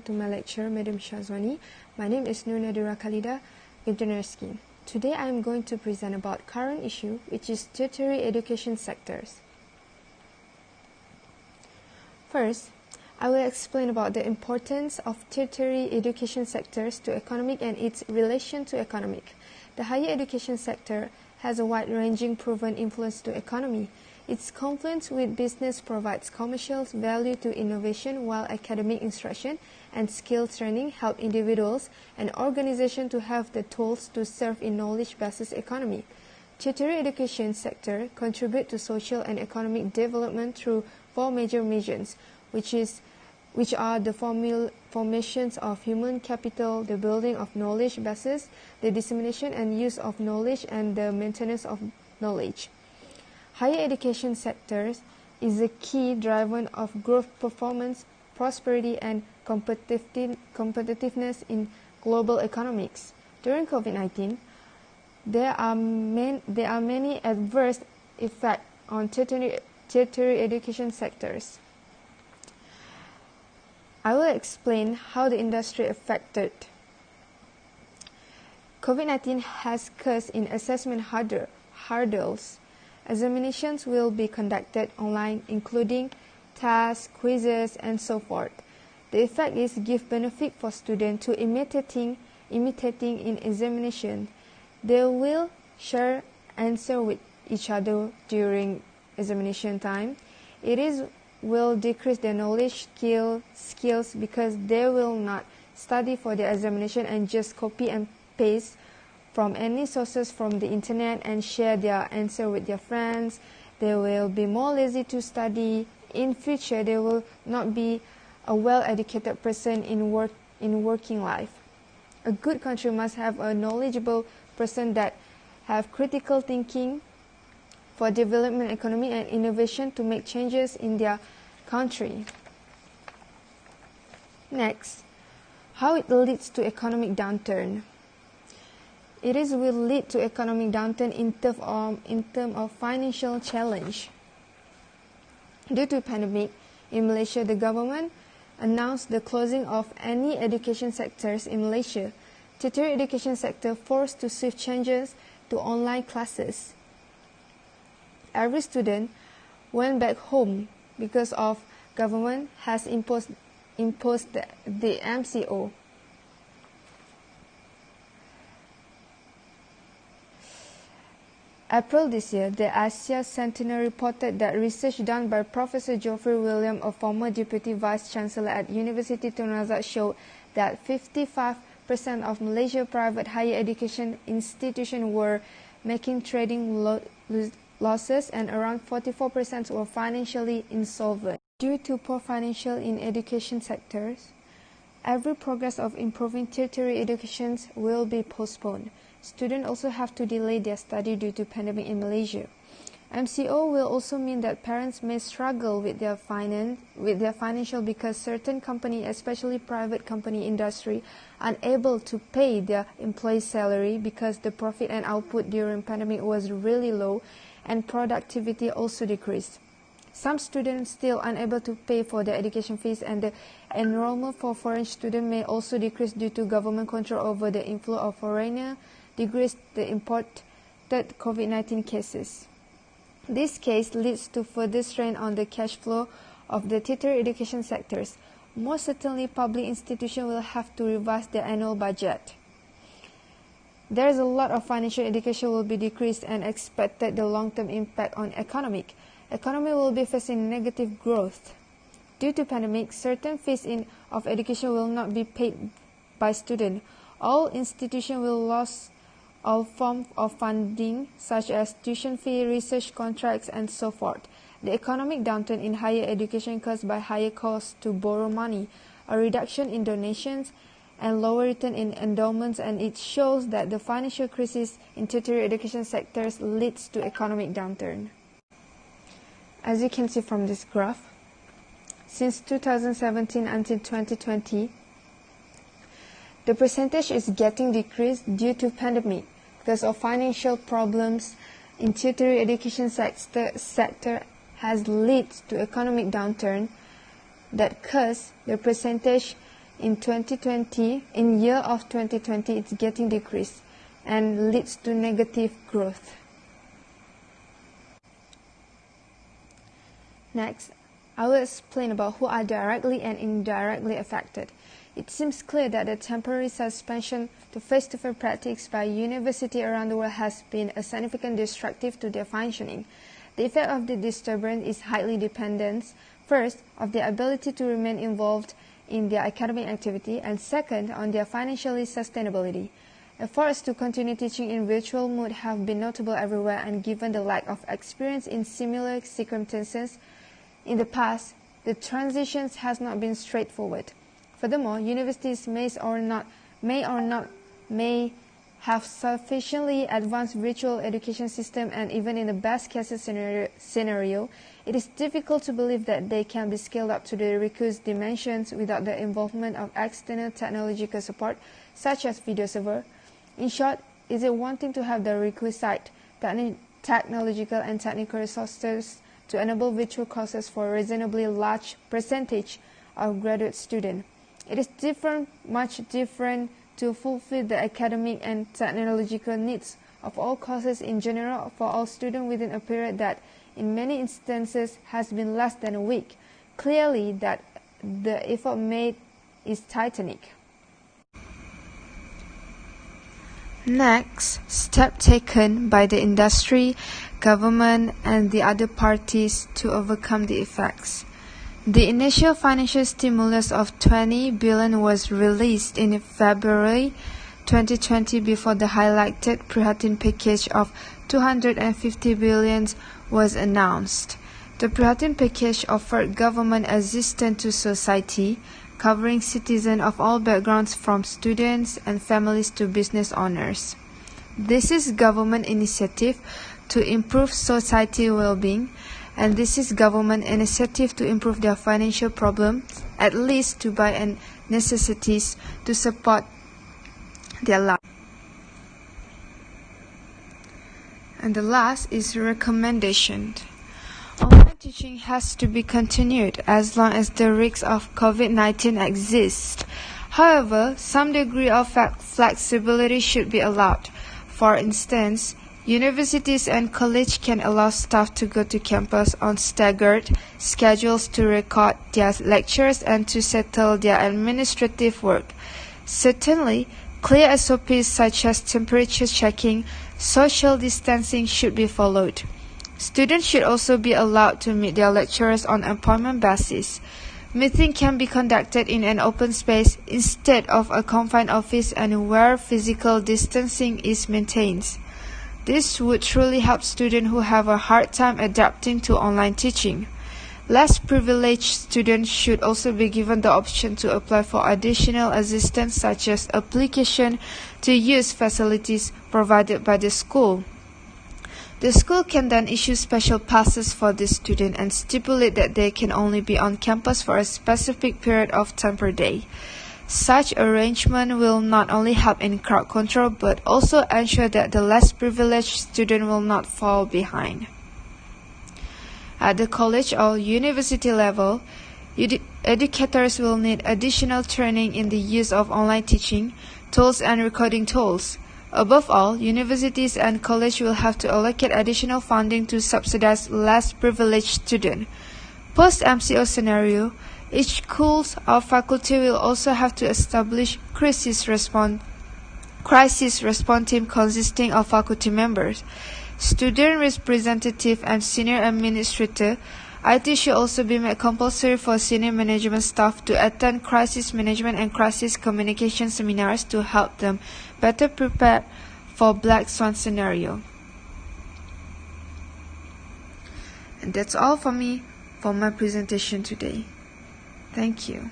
To my lecture, Madam Shazwani. My name is Nur Nadira Khalida, International Scheme. Today I am going to present about current issue, which is tertiary education sectors. First, I will explain about the importance of tertiary education sectors to economic and its relation to economic. The higher education sector has a wide-ranging proven influence to economy. Its confluence with business provides commercial value to innovation, while academic instruction and skill training help individuals and organizations to have the tools to serve in knowledge-based economy. Tertiary education sector contribute to social and economic development through four major missions, which are the formations of human capital, the building of knowledge bases, the dissemination and use of knowledge, and the maintenance of knowledge. Higher education sectors is a key driver of growth, performance, prosperity, and competitiveness in global economics. During COVID-19, there are many adverse effects on tertiary education sectors. I will explain how the industry affected. COVID-19 has caused in assessment hurdles. Examinations will be conducted online, including tasks, quizzes, and so forth. The effect is give benefit for students to imitating in examination. They will share answer with each other during examination time. Will decrease their knowledge skills because they will not study for the examination and just copy and paste from any sources from the internet and share their answer with their friends. They will be more lazy to study. In future, they will not be a well-educated person in working life. A good country must have a knowledgeable person that have critical thinking for development, economy, and innovation to make changes in their country. Next, how it leads to economic downturn. It will lead to economic downturn in terms of financial challenge. Due to pandemic, in Malaysia, the government announced the closing of any education sectors in Malaysia. Tertiary education sector forced to swift changes to online classes. Every student went back home because of government has imposed the MCO. April this year, the Asia Sentinel reported that research done by Professor Geoffrey William, a former Deputy Vice-Chancellor at University Tun Razak, showed that 55% of Malaysia's private higher education institutions were making trading losses and around 44% were financially insolvent. Due to poor financial in education sectors, every progress of improving tertiary education will be postponed. Students also have to delay their study due to pandemic in Malaysia. MCO will also mean that parents may struggle with their financial because certain companies, especially private company industry, are unable to pay their employees' salary because the profit and output during pandemic was really low and productivity also decreased. Some students still unable to pay for their education fees, and the enrollment for foreign students may also decrease due to government control over the inflow of foreigners, decrease the imported COVID-19 cases. This case leads to further strain on the cash flow of the tertiary education sectors. Most certainly, public institutions will have to revise their annual budget. There is a lot of financial education will be decreased and expected the long-term impact on economic. Economy will be facing negative growth. Due to pandemic, certain fees of education will not be paid by students. All institutions will lose all forms of funding, such as tuition fee, research contracts, and so forth. The economic downturn in higher education caused by higher costs to borrow money, a reduction in donations, and lower return in endowments, and it shows that the financial crisis in tertiary education sectors leads to economic downturn. As you can see from this graph, since 2017 until 2020, the percentage is getting decreased due to pandemic. Because of financial problems in tertiary education sector has led to economic downturn that caused the percentage in year of 2020, it's getting decreased and leads to negative growth. Next, I will explain about who are directly and indirectly affected. It seems clear that the temporary suspension to face-to-face practice by universities around the world has been a significant disruptive to their functioning. The effect of the disturbance is highly dependent, first, of their ability to remain involved in their academic activity, and second, on their financial sustainability. Efforts to continue teaching in virtual mode have been notable everywhere, and given the lack of experience in similar circumstances in the past, the transition has not been straightforward. Furthermore, universities may have sufficiently advanced virtual education system, and even in the best case scenario, it is difficult to believe that they can be scaled up to the requisite dimensions without the involvement of external technological support, such as video server. In short, is it wanting to have the requisite technological and technical resources to enable virtual courses for a reasonably large percentage of graduate students. It is much different to fulfill the academic and technological needs of all courses in general for all students within a period that, in many instances, has been less than a week. Clearly, that the effort made is titanic. Next, step taken by the industry, government, and the other parties to overcome the effects. The initial financial stimulus of 20 billion was released in February 2020 before the highlighted Prihatin package of 250 billion was announced. The Prihatin package offered government assistance to society, covering citizens of all backgrounds from students and families to business owners. This is government initiative to improve society well-being, and this is government initiative to improve their financial problems, at least to buy and necessities to support their life. And the last is recommendation. Online teaching has to be continued as long as the risks of COVID-19 exist. However, some degree of flexibility should be allowed. For instance, universities and colleges can allow staff to go to campus on staggered schedules to record their lectures and to settle their administrative work. Certainly, clear SOPs such as temperature checking, social distancing should be followed. Students should also be allowed to meet their lecturers on appointment basis. Meeting can be conducted in an open space instead of a confined office and where physical distancing is maintained. This would truly help students who have a hard time adapting to online teaching. Less privileged students should also be given the option to apply for additional assistance such as application to use facilities provided by the school. The school can then issue special passes for the student and stipulate that they can only be on campus for a specific period of time per day. Such arrangement will not only help in crowd control but also ensure that the less privileged student will not fall behind. At the college or university level, educators will need additional training in the use of online teaching tools and recording tools. Above all, universities and colleges will have to allocate additional funding to subsidize less privileged students. Post-MCO scenario, each school or faculty will also have to establish crisis response team consisting of faculty members, student representative, and senior administrator. IT should also be made compulsory for senior management staff to attend crisis management and crisis communication seminars to help them better prepare for Black Swan scenario. And that's all for me for my presentation today. Thank you.